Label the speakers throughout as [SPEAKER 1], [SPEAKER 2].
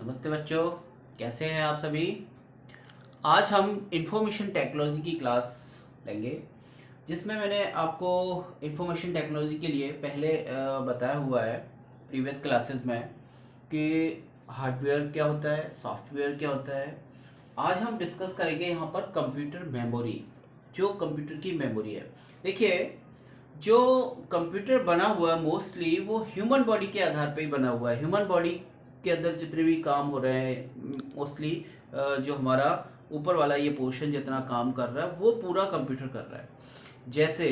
[SPEAKER 1] नमस्ते बच्चों, कैसे हैं आप सभी। आज हम इंफॉर्मेशन टेक्नोलॉजी की क्लास लेंगे, जिसमें मैंने आपको इंफॉर्मेशन टेक्नोलॉजी के लिए पहले बताया हुआ है प्रीवियस क्लासेस में कि हार्डवेयर क्या होता है, सॉफ्टवेयर क्या होता है। आज हम डिस्कस करेंगे यहाँ पर कंप्यूटर मेमोरी, जो कंप्यूटर की मेमोरी है। देखिए, जो कंप्यूटर बना हुआ है मोस्टली वो ह्यूमन बॉडी के आधार पर ही बना हुआ है। ह्यूमन बॉडी के अंदर जितने भी काम हो रहे हैं मोस्टली जो हमारा ऊपर वाला ये पोर्शन जितना काम कर रहा है वो पूरा कंप्यूटर कर रहा है। जैसे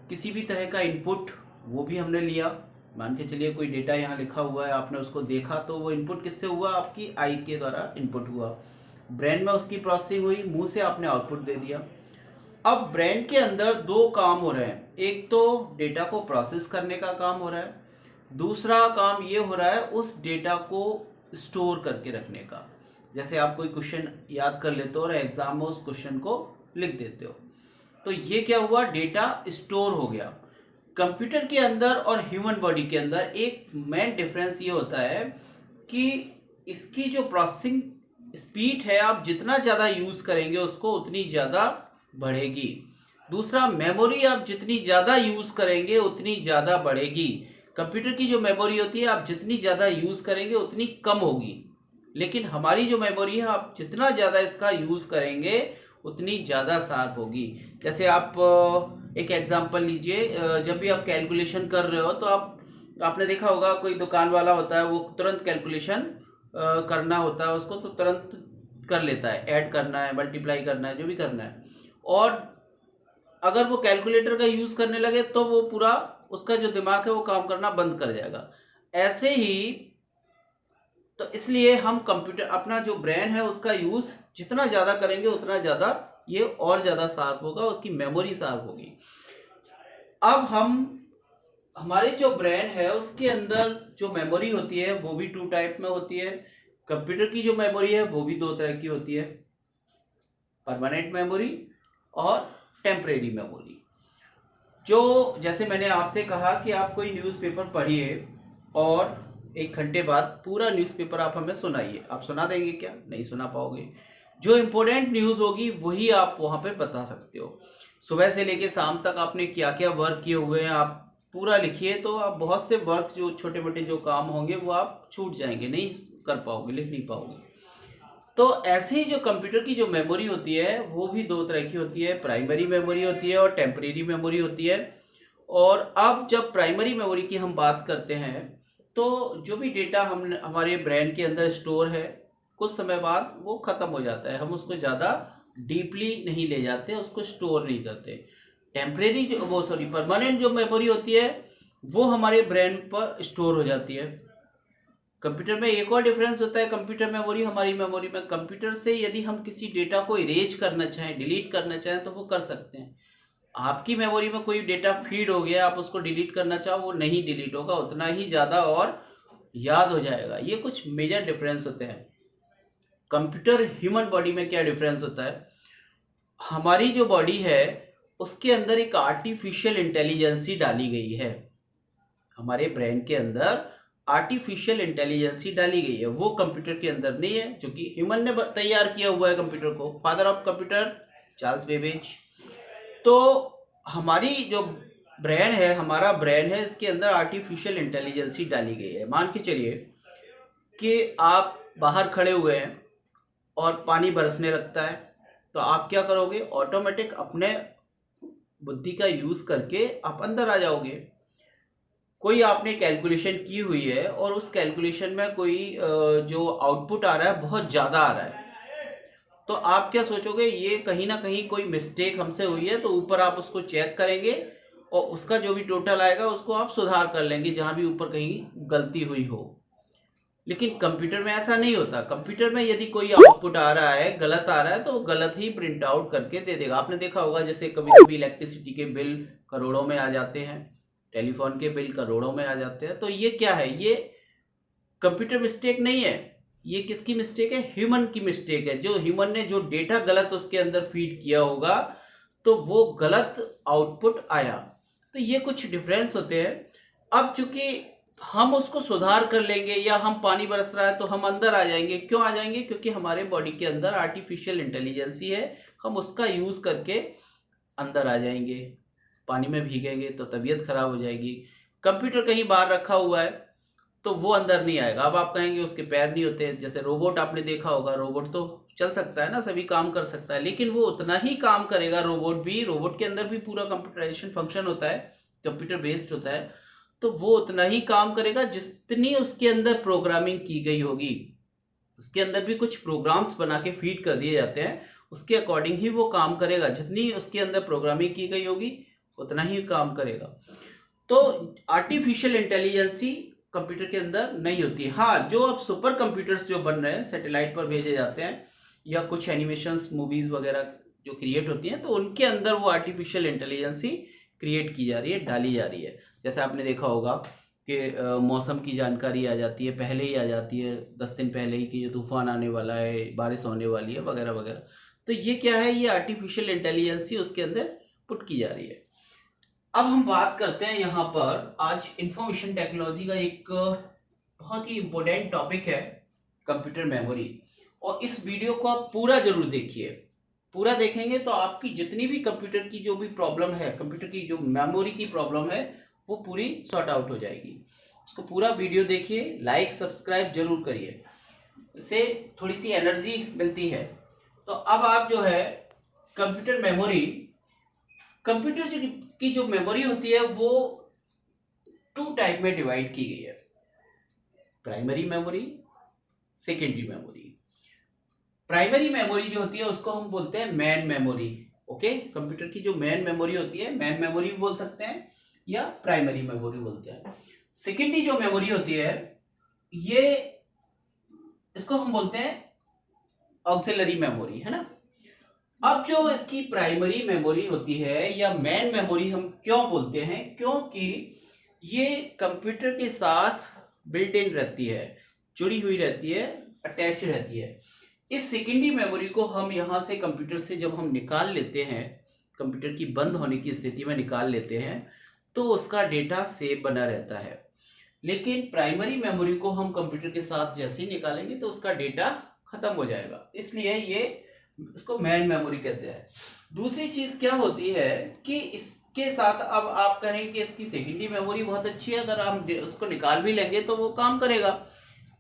[SPEAKER 1] किसी भी तरह का इनपुट वो भी हमने लिया, मान के चलिए कोई डेटा यहाँ लिखा हुआ है, आपने उसको देखा तो वो इनपुट किससे हुआ, आपकी आई के द्वारा इनपुट हुआ, ब्रेन में उसकी प्रोसेसिंग हुई, मुंह से आपने आउटपुट दे दिया। अब ब्रेन के अंदर दो काम हो रहे हैं, एक तो डेटा को प्रोसेस करने का काम हो रहा है, दूसरा काम ये हो रहा है उस डेटा को स्टोर करके रखने का। जैसे आप कोई क्वेश्चन याद कर लेते हो और एग्जाम में उस क्वेश्चन को लिख देते हो, तो ये क्या हुआ, डेटा स्टोर हो गया। कंप्यूटर के अंदर और ह्यूमन बॉडी के अंदर एक मेन डिफरेंस ये होता है कि इसकी जो प्रोसेसिंग स्पीड है, आप जितना ज़्यादा यूज़ करेंगे उसको उतनी ज़्यादा बढ़ेगी। दूसरा, मेमोरी आप जितनी ज़्यादा यूज़ करेंगे उतनी ज़्यादा बढ़ेगी। कंप्यूटर की जो मेमोरी होती है आप जितनी ज़्यादा यूज़ करेंगे उतनी कम होगी, लेकिन हमारी जो मेमोरी है आप जितना ज़्यादा इसका यूज़ करेंगे उतनी ज़्यादा शार्प होगी। जैसे आप एक एग्जांपल लीजिए, जब भी आप कैलकुलेशन कर रहे हो तो आपने देखा होगा कोई दुकान वाला होता है, वो तुरंत कैलकुलेशन करना होता है उसको तो तुरंत कर लेता है, ऐड करना है, मल्टीप्लाई करना है, जो भी करना है। और अगर वो कैलकुलेटर का यूज़ करने लगे तो वो पूरा उसका जो दिमाग है वो काम करना बंद कर जाएगा। ऐसे ही तो इसलिए हम कंप्यूटर, अपना जो ब्रेन है उसका यूज़ जितना ज़्यादा करेंगे उतना ज़्यादा ये और ज़्यादा शार्प होगा, उसकी मेमोरी शार्प होगी। अब हमारे जो ब्रेन है उसके अंदर जो मेमोरी होती है वो भी टू टाइप में होती है। कंप्यूटर की जो मेमोरी है वो भी दो तरह की होती है, परमानेंट मेमोरी और टेम्परेरी मेमोरी। जो जैसे मैंने आपसे कहा कि आप कोई न्यूज़पेपर पढ़िए और 1 घंटे बाद पूरा न्यूज़पेपर आप हमें सुनाइए, आप सुना देंगे क्या? नहीं सुना पाओगे। जो इम्पोर्टेंट न्यूज़ होगी वही आप वहाँ पे बता सकते हो। सुबह से लेके शाम तक आपने क्या क्या वर्क किए हुए हैं आप पूरा लिखिए, तो आप बहुत से वर्क जो छोटे मोटे जो काम होंगे वो आप छूट जाएंगे, नहीं कर पाओगे, लिख नहीं पाओगे। तो ऐसे ही जो कंप्यूटर की जो मेमोरी होती है वो भी दो तरह की होती है, प्राइमरी मेमोरी होती है और टेम्परेरी मेमोरी होती है। और अब जब प्राइमरी मेमोरी की हम बात करते हैं तो जो भी डेटा हम हमारे ब्रेन के अंदर स्टोर है कुछ समय बाद वो ख़त्म हो जाता है, हम उसको ज़्यादा डीपली नहीं ले जाते, उसको स्टोर नहीं करते। टेम्परेरी जो वो सॉरी परमानेंट जो मेमोरी होती है वो हमारे ब्रेन पर स्टोर हो जाती है। कंप्यूटर में एक और डिफरेंस होता है कंप्यूटर मेमोरी हमारी मेमोरी में, कंप्यूटर से यदि हम किसी डेटा को इरेज करना चाहें, डिलीट करना चाहें तो वो कर सकते हैं। आपकी मेमोरी में कोई डेटा फीड हो गया, आप उसको डिलीट करना चाहो वो नहीं डिलीट होगा, उतना ही ज़्यादा और याद हो जाएगा। ये कुछ मेजर डिफरेंस होते हैं। कंप्यूटर ह्यूमन बॉडी में क्या डिफरेंस होता है, हमारी जो बॉडी है उसके अंदर एक आर्टिफिशियल इंटेलिजेंसी डाली गई है। हमारे ब्रेन के अंदर आर्टिफिशियल इंटेलिजेंसी डाली गई है, वो कंप्यूटर के अंदर नहीं है, जो कि ह्यूमन ने तैयार किया हुआ है कंप्यूटर को, father of computer Charles Babbage. तो हमारी जो ब्रेन है, हमारा ब्रेन है, इसके अंदर आर्टिफिशियल इंटेलिजेंसी डाली गई है। मान के चलिए कि आप बाहर खड़े हुए हैं और पानी बरसने लगता है, तो आप क्या करोगे, ऑटोमेटिक अपने बुद्धि का यूज़ करके आप अंदर आ जाओगे। कोई आपने कैलकुलेशन की हुई है और उस कैलकुलेशन में कोई जो आउटपुट आ रहा है बहुत ज़्यादा आ रहा है, तो आप क्या सोचोगे, ये कहीं ना कहीं कोई मिस्टेक हमसे हुई है, तो ऊपर आप उसको चेक करेंगे और उसका जो भी टोटल आएगा उसको आप सुधार कर लेंगे जहां भी ऊपर कहीं गलती हुई हो। लेकिन कंप्यूटर में ऐसा नहीं होता। कंप्यूटर में यदि कोई आउटपुट आ रहा है, गलत आ रहा है, तो गलत ही प्रिंट आउट करके दे देगा। आपने देखा होगा जैसे कभी कभी इलेक्ट्रिसिटी के बिल करोड़ों में आ जाते हैं, टेलीफोन के बिल करोड़ों में आ जाते हैं, तो ये क्या है, ये कंप्यूटर मिस्टेक नहीं है, ये किसकी मिस्टेक है, ह्यूमन की मिस्टेक है। जो ह्यूमन ने जो डेटा गलत उसके अंदर फीड किया होगा तो वो गलत आउटपुट आया। तो ये कुछ डिफरेंस होते हैं। अब चूंकि हम उसको सुधार कर लेंगे, या हम पानी बरस रहा है तो हम अंदर आ जाएंगे। क्यों आ जाएंगे? क्योंकि हमारे बॉडी के अंदर आर्टिफिशियल इंटेलिजेंसी है, हम उसका यूज करके अंदर आ जाएंगे। पानी में भीगेंगे तो तबीयत खराब हो जाएगी। कंप्यूटर कहीं बाहर रखा हुआ है तो वो अंदर नहीं आएगा। अब आप कहेंगे उसके पैर नहीं होते, जैसे रोबोट आपने देखा होगा, रोबोट तो चल सकता है ना, सभी काम कर सकता है, लेकिन वो उतना ही काम करेगा। रोबोट के अंदर भी पूरा कंप्यूटराइजेशन फंक्शन होता है, कंप्यूटर बेस्ड होता है, तो वो उतना ही काम करेगा जितनी उसके अंदर प्रोग्रामिंग की गई होगी। उसके अंदर भी कुछ प्रोग्राम्स बना के फीड कर दिए जाते हैं, उसके अकॉर्डिंग ही वो काम करेगा। जितनी उसके अंदर प्रोग्रामिंग की गई होगी उतना ही काम करेगा। तो आर्टिफिशियल इंटेलिजेंसी कंप्यूटर के अंदर नहीं होती। हाँ, जो अब सुपर कंप्यूटर्स जो बन रहे हैं, सैटेलाइट पर भेजे जाते हैं, या कुछ एनिमेशंस मूवीज वगैरह जो क्रिएट होती हैं, तो उनके अंदर वो आर्टिफिशियल इंटेलिजेंसी क्रिएट की जा रही है, डाली जा रही है। जैसे आपने देखा होगा कि मौसम की जानकारी आ जाती है, पहले ही आ जाती है, 10 दिन पहले ही, कि ये तूफान आने वाला है, बारिश होने वाली है, वगैरह वगैरह। तो ये क्या है? ये आर्टिफिशियल इंटेलिजेंसी उसके अंदर पुट की जा रही है। अब हम बात करते हैं यहाँ पर, आज इंफॉर्मेशन टेक्नोलॉजी का एक बहुत ही इम्पोर्टेंट टॉपिक है, कंप्यूटर मेमोरी। और इस वीडियो को आप पूरा जरूर देखिए। पूरा देखेंगे तो आपकी जितनी भी कंप्यूटर की जो भी प्रॉब्लम है, कंप्यूटर की जो मेमोरी की प्रॉब्लम है, वो पूरी सॉर्ट आउट हो जाएगी। उसको पूरा वीडियो देखिए, लाइक सब्सक्राइब जरूर करिए, इससे थोड़ी सी एनर्जी मिलती है। तो अब आप जो है कंप्यूटर मेमोरी, कंप्यूटर की जो मेमोरी होती है वो 2 टाइप में डिवाइड की गई है, primary memory, secondary memory. Primary memory जो होती है उसको हम बोलते हैं मेन मेमोरी। ओके, कंप्यूटर की जो मेन मेमोरी होती है, मेन मेमोरी भी बोल सकते हैं या प्राइमरी मेमोरी बोलते हैं। सेकेंडरी जो मेमोरी होती है, ये इसको हम बोलते हैं ऑक्सिलरी मेमोरी, है ना। अब जो इसकी प्राइमरी मेमोरी होती है या मेन मेमोरी हम क्यों बोलते हैं? क्योंकि ये कंप्यूटर के साथ बिल्ट इन रहती है, जुड़ी हुई रहती है, अटैच रहती है। इस सेकेंडरी मेमोरी को हम यहाँ से कंप्यूटर से जब हम निकाल लेते हैं, कंप्यूटर की बंद होने की स्थिति में निकाल लेते हैं, तो उसका डेटा सेव बना रहता है। लेकिन प्राइमरी मेमोरी को हम कंप्यूटर के साथ जैसे ही निकालेंगे तो उसका डेटा खत्म हो जाएगा, इसलिए ये इसको मेन मेमोरी कहते हैं। दूसरी चीज क्या होती है कि इसके साथ, अब आप कहेंगे कि इसकी सेकेंडरी मेमोरी बहुत अच्छी है, अगर हम उसको निकाल भी लेंगे तो वो काम करेगा।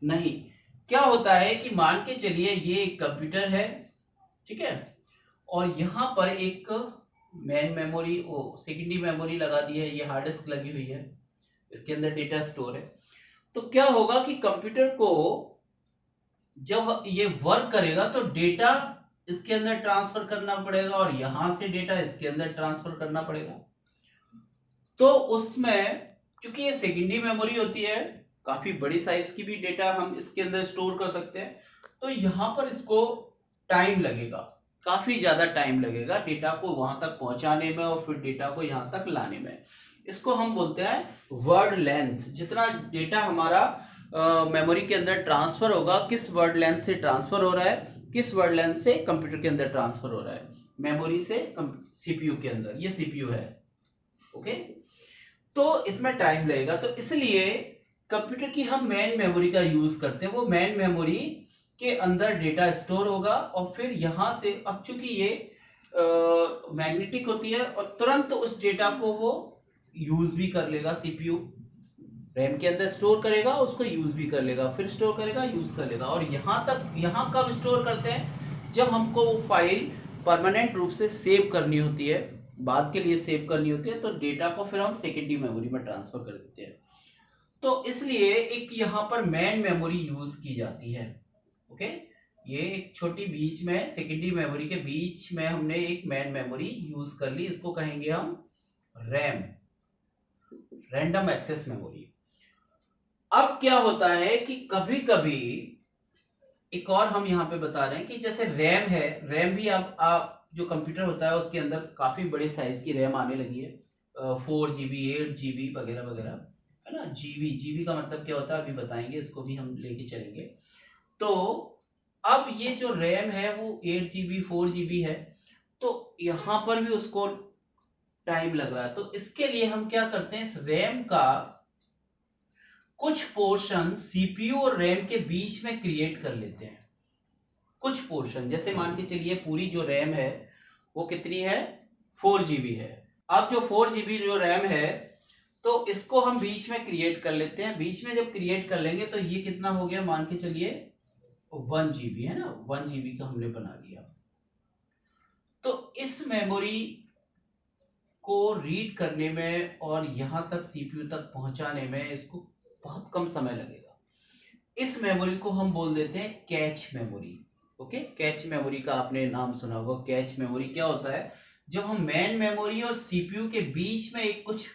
[SPEAKER 1] नहीं, क्या होता है कि मान के चलिए ये एक कंप्यूटर है, ठीक है, और यहाँ पर एक मेन मेमोरी, सेकेंडरी मेमोरी लगा दी है, ये हार्ड डिस्क लगी हुई है, इसके अंदर डेटा स्टोर है। तो क्या होगा कि कंप्यूटर को जब ये वर्क करेगा तो डेटा इसके अंदर ट्रांसफर करना पड़ेगा, और यहां से डेटा इसके अंदर ट्रांसफर करना पड़ेगा। तो उसमें क्योंकि ये सेकेंडरी मेमोरी होती है, काफी बड़ी साइज की भी डेटा हम इसके अंदर स्टोर कर सकते हैं, तो यहां पर इसको टाइम लगेगा, काफी ज्यादा टाइम लगेगा डेटा को वहां तक पहुंचाने में और फिर डेटा को यहां तक लाने में। इसको हम बोलते हैं वर्ड लेंथ। जितना डेटा हमारा मेमोरी के अंदर ट्रांसफर होगा, किस वर्ड लेंथ से ट्रांसफर हो रहा है, किस वर्ड लेंथ से कंप्यूटर के अंदर ट्रांसफर हो रहा है, मेमोरी से सीपीयू के अंदर, ये सीपीयू है। ओके, तो इसमें टाइम लगेगा, तो इसलिए कंप्यूटर की हम मेन मेमोरी का यूज करते हैं। वो मेन मेमोरी के अंदर डेटा स्टोर होगा, और फिर यहां से, अब चूंकि ये मैग्नेटिक होती है, और तुरंत उस डेटा को वो यूज भी कर लेगा, सीपीयू रैम के अंदर स्टोर करेगा, उसको यूज भी कर लेगा, फिर स्टोर करेगा, यूज कर लेगा। और यहाँ कब स्टोर करते हैं? जब हमको वो फाइल परमानेंट रूप से सेव करनी होती है, बाद के लिए सेव करनी होती है, तो डेटा को फिर हम सेकेंडरी मेमोरी में ट्रांसफर कर देते हैं। तो इसलिए एक यहाँ पर मेन मेमोरी यूज की जाती है। ओके, ये एक छोटी बीच में, सेकेंडरी मेमोरी के बीच में हमने एक मेन मेमोरी यूज कर ली, इसको कहेंगे हम रैम, रैंडम एक्सेस मेमोरी। अब क्या होता है कि कभी कभी एक और हम यहाँ पे बता रहे हैं कि जैसे रैम है, रैम भी अब आप जो कंप्यूटर होता है उसके अंदर काफी बड़े साइज की रैम आने लगी है, 4 GB 8 GB वगैरह वगैरह, है ना। जीबी, जीबी का मतलब क्या होता है अभी बताएंगे, इसको भी हम लेके चलेंगे। तो अब ये जो रैम है वो 8 GB 4 GB है, तो यहाँ पर भी उसको टाइम लग रहा है। तो इसके लिए हम क्या करते हैं, इस रैम का कुछ पोर्शन सीपीयू और रैम के बीच में क्रिएट कर लेते हैं। कुछ पोर्शन, जैसे मान के चलिए पूरी जो रैम है वो कितनी है, 4 GB है। अब जो 4 GB जो रैम है तो इसको हम बीच में क्रिएट कर लेते हैं। बीच में जब क्रिएट कर लेंगे तो ये कितना हो गया, मान के चलिए 1 GB है ना, 1 GB का हमने बना लिया। तो इस मेमोरी को रीड करने में और यहां तक सीपीयू तक पहुंचाने में इसको बहुत कम समय लगेगा। इस मेमोरी को हम बोल देते हैं cache memory. Okay, cache memory का आपने नाम सुना होगा। कैच मेमोरी क्या होता है, जब हम मेन मेमोरी और सीपीयू के बीच में एक कुछ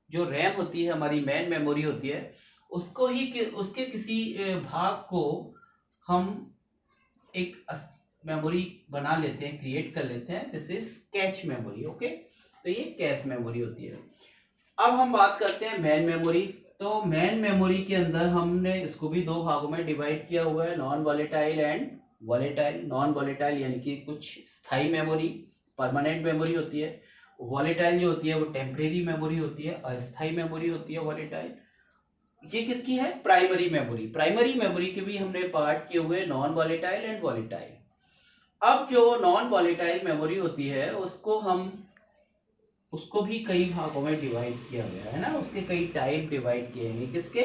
[SPEAKER 1] जो रैम होती है, हमारी मेन मेमोरी होती है, उसको ही उसके किसी भाग को हम एक मेमोरी बना लेते हैं, क्रिएट कर लेते हैं। This is cache memory. Okay, तो ये कैश मेमोरी होती है। अब हम बात करते हैं मेन मेमोरी। तो मेन मेमोरी के अंदर हमने इसको भी 2 भागों में डिवाइड किया हुआ है, non volatile and volatile. Non volatile यानी कि कुछ स्थायी मेमोरी, परमानेंट मेमोरी होती है। वॉलेटाइल जो होती है वो टेम्परेरी मेमोरी होती है, अस्थायी मेमोरी होती है वॉलेटाइल। ये किसकी है, प्राइमरी मेमोरी। प्राइमरी मेमोरी के भी हमने पार्ट किए हुए, नॉन वॉलेटाइल एंड वॉलेटाइल। अब जो नॉन वॉलेटाइल मेमोरी होती है उसको भी कई भागों में डिवाइड किया गया है ना, उसके कई टाइप डिवाइड किए हैं। किसके,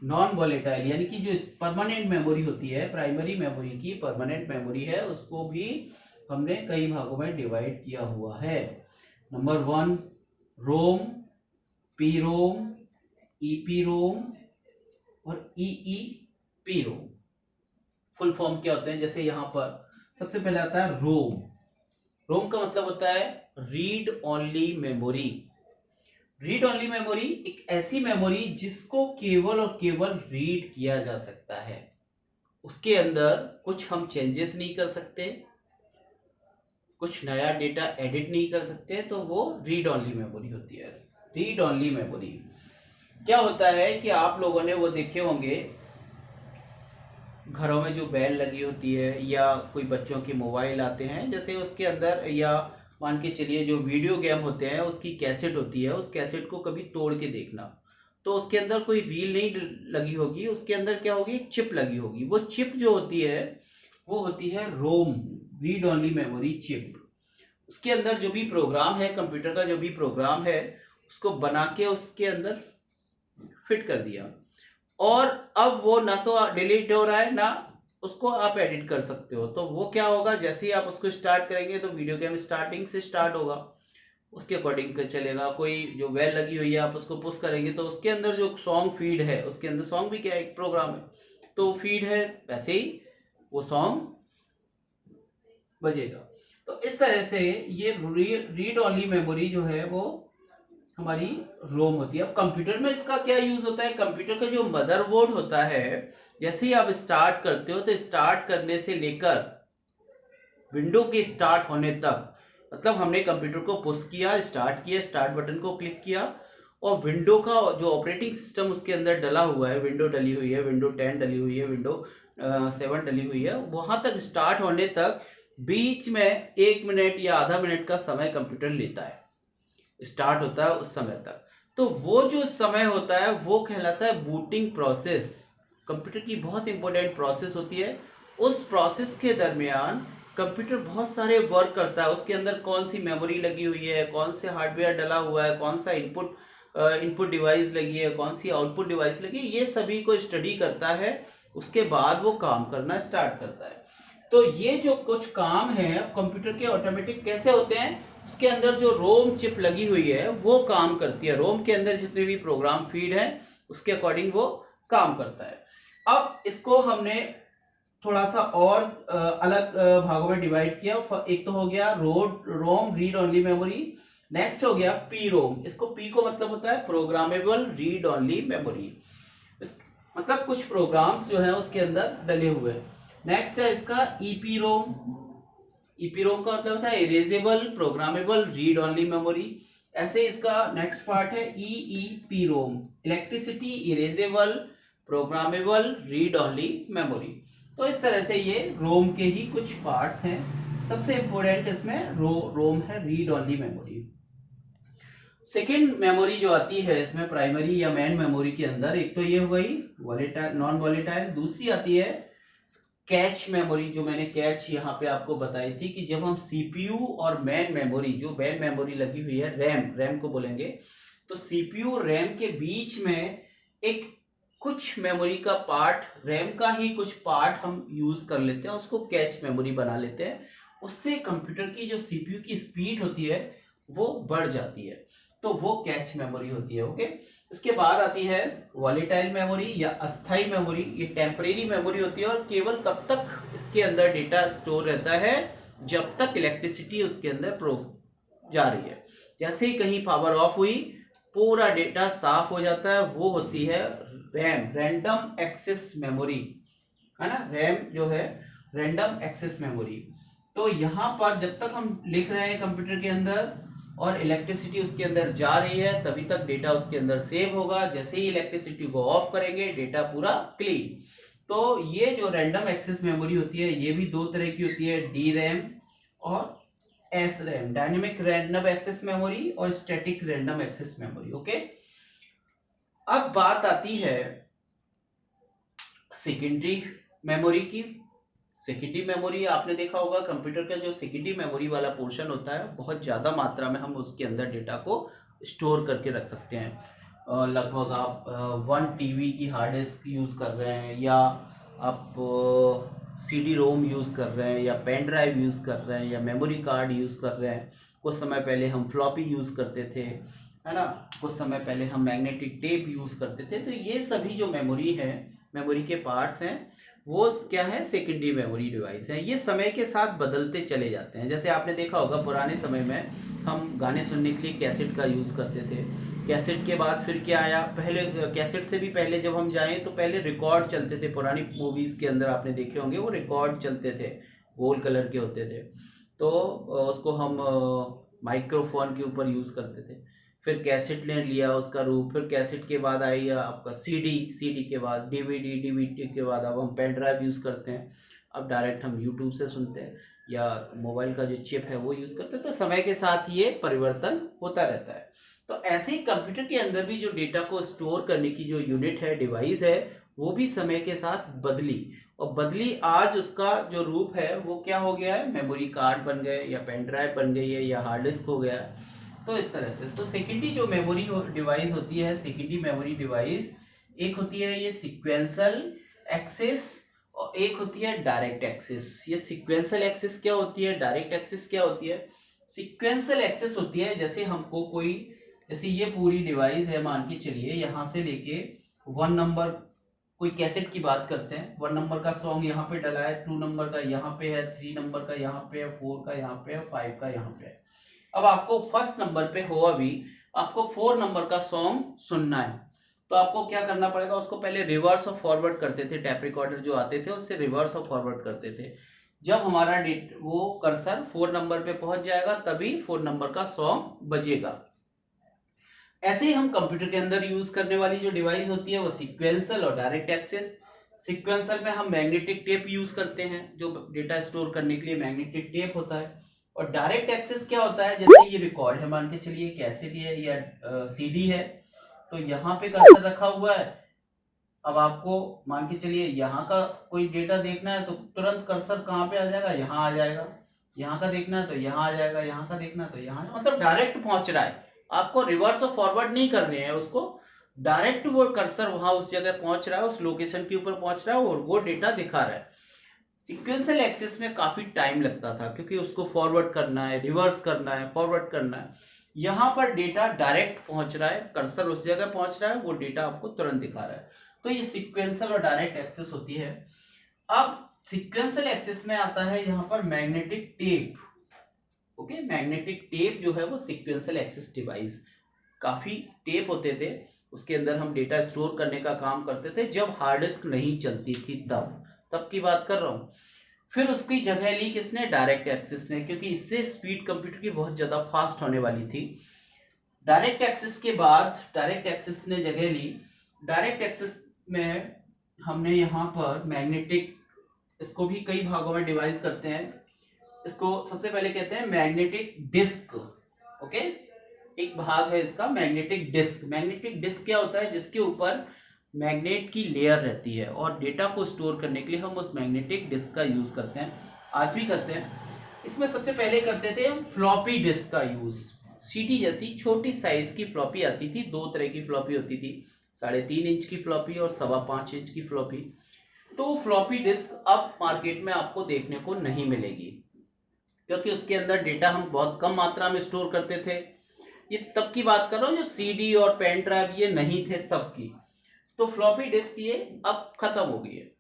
[SPEAKER 1] नॉन वॉलेटाइल यानी कि जो परमानेंट मेमोरी होती है, प्राइमरी मेमोरी की परमानेंट मेमोरी है, उसको भी हमने कई भागों में डिवाइड किया हुआ है। नंबर 1 रोम, पी रोम, ईपी रोम और ईई रोम। फुल फॉर्म क्या होते हैं, जैसे यहां पर सबसे पहले आता है रोम। रोम का मतलब होता है read only memory. Read only memory एक ऐसी मेमोरी जिसको केवल और केवल रीड किया जा सकता है। उसके अंदर कुछ हम चेंजेस नहीं कर सकते, कुछ नया डेटा एडिट नहीं कर सकते, तो वो रीड ओनली मेमोरी होती है। रीड ओनली मेमोरी क्या होता है कि आप लोगों ने वो देखे होंगे, घरों में जो बेल लगी होती है या कोई बच्चों के मोबाइल आते हैं, जैसे उसके अंदर, या मान के चलिए जो वीडियो गेम होते हैं उसकी कैसेट होती है, उस कैसेट को कभी तोड़ के देखना, तो उसके अंदर कोई रील नहीं लगी होगी, उसके अंदर क्या होगी, चिप लगी होगी। वो चिप जो होती है वो होती है रोम, रीड ओनली मेमोरी चिप। उसके अंदर जो भी प्रोग्राम है, कंप्यूटर का जो भी प्रोग्राम है, उसको बना के उसके अंदर फिट कर दिया, और अब वो ना तो डिलीट हो रहा है ना उसको आप एडिट कर सकते हो। तो वो क्या होगा, जैसे ही आप उसको स्टार्ट करेंगे तो वीडियो गेम स्टार्टिंग से स्टार्ट होगा, उसके अकॉर्डिंग चलेगा। कोई जो बेल लगी हुई है आप उसको पुश करेंगे तो उसके अंदर जो सॉन्ग फीड है, उसके अंदर सॉन्ग भी क्या है, एक प्रोग्राम है, तो फीड है, वैसे ही वो सॉन्ग बजेगा। तो इस तरह से ये रीड ओनली मेमोरी जो है वो हमारी रोम होती है। अब कंप्यूटर में इसका क्या यूज होता है, कंप्यूटर का जो मदरबोर्ड होता है, जैसे ही आप स्टार्ट करते हो तो स्टार्ट करने से लेकर विंडो के स्टार्ट होने तक, मतलब हमने कंप्यूटर को पुश किया, स्टार्ट किया, स्टार्ट बटन को क्लिक किया, और विंडो का जो ऑपरेटिंग सिस्टम उसके अंदर डला हुआ है, विंडो डली हुई है, विंडो 10 डली हुई है, विंडो 7 डली हुई है, वहां तक स्टार्ट होने तक बीच में 1 मिनट या आधा मिनट का समय कंप्यूटर लेता है, स्टार्ट होता है उस समय तक। तो वो जो समय होता है वो कहलाता है बूटिंग प्रोसेस। कंप्यूटर की बहुत इंपॉर्टेंट प्रोसेस होती है। उस प्रोसेस के दरमियान कंप्यूटर बहुत सारे वर्क करता है। उसके अंदर कौन सी मेमोरी लगी हुई है, कौन से हार्डवेयर डला हुआ है, कौन सा इनपुट डिवाइस लगी है, कौन सी आउटपुट डिवाइस लगी है, ये सभी को स्टडी करता है। उसके बाद वो काम करना स्टार्ट करता है। तो ये जो कुछ काम है कंप्यूटर के ऑटोमेटिक कैसे होते हैं, उसके अंदर जो रोम चिप लगी हुई है वो काम करती है। रोम के अंदर जितने भी प्रोग्राम फीड है उसके अकॉर्डिंग वो काम करता है। अब इसको हमने थोड़ा सा और अलग भागों में डिवाइड किया। एक तो हो गया रोम रीड ओनली मेमोरी, नेक्स्ट हो गया पी रोम। इसको पी को मतलब होता है प्रोग्रामेबल रीड ओनली मेमोरी, मतलब कुछ प्रोग्राम्स जो है उसके अंदर डले हुए हैं। नेक्स्ट है इसका ईपी रोम। ईपी रोम का मतलब होता है erasable programmable read only memory. ऐसे इसका नेक्स्ट पार्ट है EEPROM, electricity erasable programmable read only memory. तो इस तरह से ये रोम के ही कुछ पार्ट्स हैं। सबसे इंपॉर्टेंट इसमें रोम है read only memory. Second memory जो आती है इसमें प्राइमरी या मेन मेमोरी के अंदर, एक तो ये हो गई वॉलेटाइल नॉन वॉलेटाइल, दूसरी आती है कैच मेमोरी, जो मैंने कैच यहाँ पे आपको बताई थी कि जब हम सीपीयू और मेन मेमोरी, जो मेन मेमोरी लगी हुई है रैम, रैम को बोलेंगे, तो सीपीयू और रैम के बीच में एक कुछ मेमोरी का पार्ट, रैम का ही कुछ पार्ट हम यूज कर लेते हैं, उसको कैच मेमोरी बना लेते हैं। उससे कंप्यूटर की जो सीपीयू की स्पीड होती है वो बढ़ जाती है, तो वो कैच मेमोरी होती है। ओके, इसके बाद आती है वॉलेटाइल मेमोरी या अस्थाई मेमोरी। ये टेम्परेरी मेमोरी होती है और केवल तब तक इसके अंदर डेटा स्टोर रहता है जब तक इलेक्ट्रिसिटी उसके अंदर जा रही है। जैसे ही कहीं पावर ऑफ हुई पूरा डेटा साफ हो जाता है, वो होती है रैम, रैंडम एक्सेस मेमोरी, है ना। रैम जो है रैंडम एक्सेस मेमोरी। तो यहाँ पर जब तक हम लिख रहे हैं कंप्यूटर के अंदर और इलेक्ट्रिसिटी उसके अंदर जा रही है तभी तक डेटा उसके अंदर सेव होगा। जैसे ही इलेक्ट्रिसिटी को ऑफ करेंगे डेटा पूरा क्लीन। तो ये जो रैंडम एक्सेस मेमोरी होती है ये भी दो तरह की होती है, डी रैम और S RAM, dynamic random access memory और static random access memory. Okay, अब बात आती है सेकेंडरी मेमोरी की। सेकेंडरी मेमोरी आपने देखा होगा कंप्यूटर का जो सेकेंडरी मेमोरी वाला पोर्शन होता है बहुत ज़्यादा मात्रा में हम उसके अंदर डेटा को स्टोर करके रख सकते हैं। लगभग आप 1 TB की हार्ड डिस्क यूज़ कर रहे हैं, या आप CD रोम यूज़ कर रहे हैं, या पेन ड्राइव यूज़ कर रहे हैं, या मेमोरी कार्ड यूज़ कर रहे हैं। कुछ समय पहले हम फ्लॉपी यूज़ करते थे, है ना। कुछ समय पहले हम मैग्नेटिक टेप यूज़ करते थे। तो ये सभी जो मेमोरी है, मेमोरी के पार्ट्स हैं, वो क्या है, सेकेंडरी मेमोरी डिवाइस है। ये समय के साथ बदलते चले जाते हैं। जैसे आपने देखा होगा पुराने समय में हम गाने सुनने के लिए कैसेट का यूज़ करते थे। कैसेट के बाद फिर क्या आया, पहले कैसेट से भी पहले जब हम जाएं तो पहले रिकॉर्ड चलते थे। पुरानी मूवीज़ के अंदर आपने देखे होंगे वो रिकॉर्ड चलते थे, गोल कलर के होते थे। तो उसको हम माइक्रोफोन के ऊपर यूज़ करते थे। फिर कैसेट ने लिया उसका रूप, फिर कैसेट के बाद आई आपका सीडी, सीडी के बाद डीवीडी, डीवीडी के बाद अब हम पेन ड्राइव यूज़ करते हैं। अब डायरेक्ट हम यूट्यूब से सुनते हैं या मोबाइल का जो चिप है वो यूज़ करते हैं। तो समय के साथ ये परिवर्तन होता रहता है। तो ऐसे ही कंप्यूटर के अंदर भी जो डेटा को स्टोर करने की जो यूनिट है, डिवाइस है, वो भी समय के साथ बदली, और बदली आज उसका जो रूप है वो क्या हो गया है, मेमोरी कार्ड बन गए, या पेन ड्राइव बन गई है, या हार्ड डिस्क हो गया है। तो इस तरह से तो सेकेंडरी जो मेमोरी डिवाइस होती है, सेकेंडरी मेमोरी डिवाइस, एक होती है ये सीक्वेंशियल एक्सेस और एक होती है डायरेक्ट एक्सेस। ये सीक्वेंशियल एक्सेस क्या होती है, डायरेक्ट एक्सेस क्या होती है। सीक्वेंशियल एक्सेस होती है जैसे हमको कोई, जैसे ये पूरी डिवाइस है, मान के चलिए यहाँ से लेके 1 नंबर, कोई कैसेट की बात करते हैं, 1 नंबर का सॉन्ग यहाँ पे डला है, 2 नंबर का यहाँ पे है, 3 नंबर का यहाँ पे है, 4 का यहाँ पे है, 5 का यहाँ पे है। अब आपको फर्स्ट नंबर पे हो, अभी आपको 4 नंबर का सॉन्ग सुनना है, तो आपको क्या करना पड़ेगा, उसको पहले रिवर्स और फॉरवर्ड करते थे, टैप रिकॉर्डर जो आते थे उससे रिवर्स और फॉरवर्ड करते थे। जब हमारा वो कर्सर 4 नंबर पे पहुंच जाएगा तभी 4 नंबर का सॉन्ग बजेगा। ऐसे ही हम कंप्यूटर के अंदर यूज करने वाली जो डिवाइस होती है वो सीक्वेंशियल और डायरेक्ट एक्सेस। सीक्वेंशियल में हम मैग्नेटिक टेप यूज करते हैं, जो डेटा स्टोर करने के लिए मैग्नेटिक टेप होता है। और डायरेक्ट एक्सेस क्या होता है, जैसे ये रिकॉर्ड है, मान के चलिए कैसेट है या सीडी है, तो यहाँ पे कर्सर रखा हुआ है। अब आपको मान के चलिए यहाँ का कोई डेटा देखना है तो तुरंत कर्सर कहाँ पे आ जाएगा, यहाँ आ जाएगा। यहाँ का देखना है तो यहाँ आ जाएगा, यहाँ का देखना है तो यहाँ, मतलब डायरेक्ट पहुंच रहा है। आपको रिवर्स और फॉरवर्ड नहीं करने हैं उसको, डायरेक्ट वो कर्सर वहां उस जगह पहुंच रहा है, उस लोकेशन के ऊपर पहुंच रहा है और वो डेटा दिखा रहा है। सीक्वेंशियल एक्सेस में काफी टाइम लगता था क्योंकि उसको फॉरवर्ड करना है, रिवर्स करना है, फॉरवर्ड करना है। यहाँ पर डेटा डायरेक्ट पहुंच रहा है, कर्सर उस जगह पहुंच रहा है, वो डेटा आपको तुरंत दिखा रहा है। तो ये सीक्वेंशियल और डायरेक्ट एक्सेस होती है। अब सीक्वेंशियल एक्सेस में आता है यहाँ पर magnetic tape. Okay, magnetic tape जो है वो सीक्वेंशियल एक्सेस डिवाइस, काफी टेप होते थे, उसके अंदर हम डेटा स्टोर करने का काम करते थे जब हार्ड डिस्क नहीं चलती थी, तब की बात कर रहा हूँ। फिर उसकी जगह ली किसने, डायरेक्ट एक्सेस ने, क्योंकि इससे स्पीड कंप्यूटर की बहुत ज्यादा फास्ट होने वाली थी। डायरेक्ट एक्सेस के बाद डायरेक्ट एक्सेस ने जगह ली। डायरेक्ट एक्सेस में हमने यहाँ पर मैग्नेटिक, इसको भी कई भागों में डिवाइड करते हैं। इसको सबसे पहले कहते हैं मैग्नेटिक डिस्क। ओके, एक भाग है इसका मैग्नेटिक डिस्क। मैग्नेटिक डिस्क क्या होता है? जिसके ऊपर मैग्नेट की लेयर रहती है और डेटा को स्टोर करने के लिए हम उस मैग्नेटिक डिस्क का यूज करते हैं, आज भी करते हैं। इसमें सबसे पहले करते थे हम फ्लॉपी डिस्क का यूज। सीडी जैसी छोटी साइज की फ्लॉपी आती थी, दो तरह की फ्लॉपी होती थी, 3.5 इंच की फ्लॉपी और 5.25 इंच की फ्लॉपी। तो फ्लॉपी डिस्क अब मार्केट में आपको देखने को नहीं मिलेगी, क्योंकि उसके अंदर डेटा हम बहुत कम मात्रा में स्टोर करते थे। ये तब की बात कर रहा हूँ जब सीडी और पेन ड्राइव ये नहीं थे तब की। तो फ्लॉपी डिस्क ये अब खत्म हो गई है।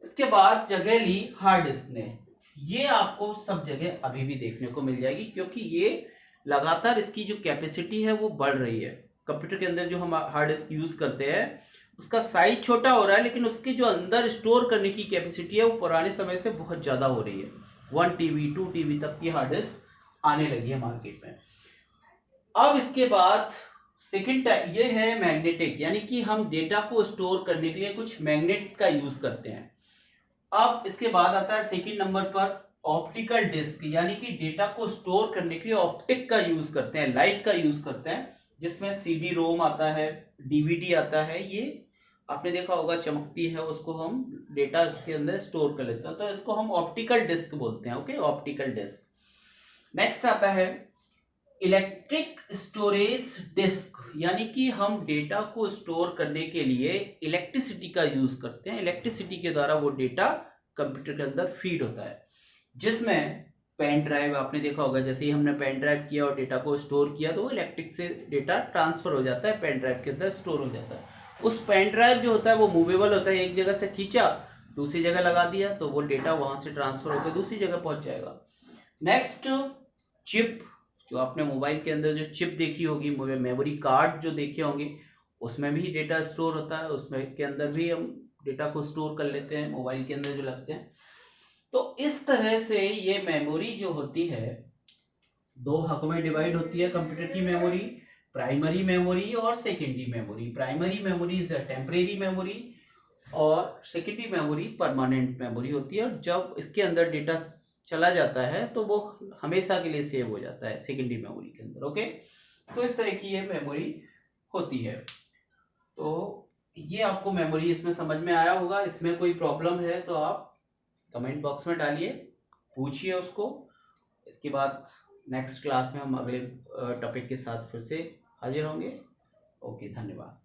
[SPEAKER 1] इसके बाद जगह ली हार्ड डिस्क ने। ये आपको सब जगह अभी भी देखने को मिल जाएगी, क्योंकि ये लगातार इसकी जो कैपेसिटी है वो बढ़ रही है। कंप्यूटर के अंदर जो हम हार्ड डिस्क यूज करते हैं उसका साइज छोटा हो रहा है, लेकिन उसके जो अंदर स्टोर करने की कैपेसिटी है वो पुराने समय से बहुत ज्यादा हो रही है। 1 टीबी 2 टीबी तक की हार्ड डिस्क आने लगी है मार्केट में। अब इसके बाद सेकंड टाइप ये है मैग्नेटिक, यानी कि हम डेटा को स्टोर करने के लिए कुछ मैग्नेट का यूज करते हैं। अब इसके बाद आता है सेकंड नंबर पर ऑप्टिकल डिस्क, यानी कि डेटा को स्टोर करने के लिए ऑप्टिक का यूज करते हैं, लाइट का यूज करते हैं, जिसमें सीडी रोम आता है, डीवीडी आता है। ये आपने देखा होगा चमकती है, उसको हम डेटा उसके अंदर स्टोर कर लेते हैं, तो इसको हम ऑप्टिकल डिस्क बोलते हैं। Okay, optical disc. नेक्स्ट आता है इलेक्ट्रिक स्टोरेज डिस्क, यानी कि हम डेटा को स्टोर करने के लिए इलेक्ट्रिसिटी का यूज करते हैं। इलेक्ट्रिसिटी के द्वारा वो डेटा कंप्यूटर के अंदर फीड होता है, जिसमें पेन ड्राइव आपने देखा होगा, जैसे ही हमने पेन ड्राइव किया और डेटा को स्टोर किया तो वो इलेक्ट्रिक से डेटा ट्रांसफर हो जाता है, पेन ड्राइव के अंदर स्टोर हो जाता है। उस पेन ड्राइव जो होता है वो मूवेबल होता है, एक जगह से खींचा दूसरी जगह लगा दिया तो वो डेटा वहां से ट्रांसफर होकर दूसरी जगह पहुंच जाएगा। नेक्स्ट चिप, जो आपने मोबाइल के अंदर जो चिप देखी होगी, मेमोरी कार्ड जो देखे होंगे, उसमें भी डेटा स्टोर होता है, उसमें के अंदर भी हम डेटा को स्टोर कर लेते हैं, मोबाइल के अंदर जो लगते हैं। तो इस तरह से ये मेमोरी जो होती है दो हक में डिवाइड होती है कंप्यूटर की मेमोरी, प्राइमरी मेमोरी और secondary memory. Primary memory is temporary memory और सेकेंडरी मेमोरी परमानेंट मेमोरी होती है, और जब इसके अंदर डेटा चला जाता है तो वो हमेशा के लिए सेव हो जाता है सेकेंडरी मेमोरी के अंदर। ओके, तो इस तरह की ये मेमोरी होती है। तो ये आपको मेमोरी इसमें समझ में आया होगा। इसमें कोई प्रॉब्लम है तो आप कमेंट बॉक्स में डालिए, पूछिए उसको। इसके बाद नेक्स्ट क्लास में हम अगले टॉपिक के साथ फिर से हाजिर होंगे। ओके, धन्यवाद।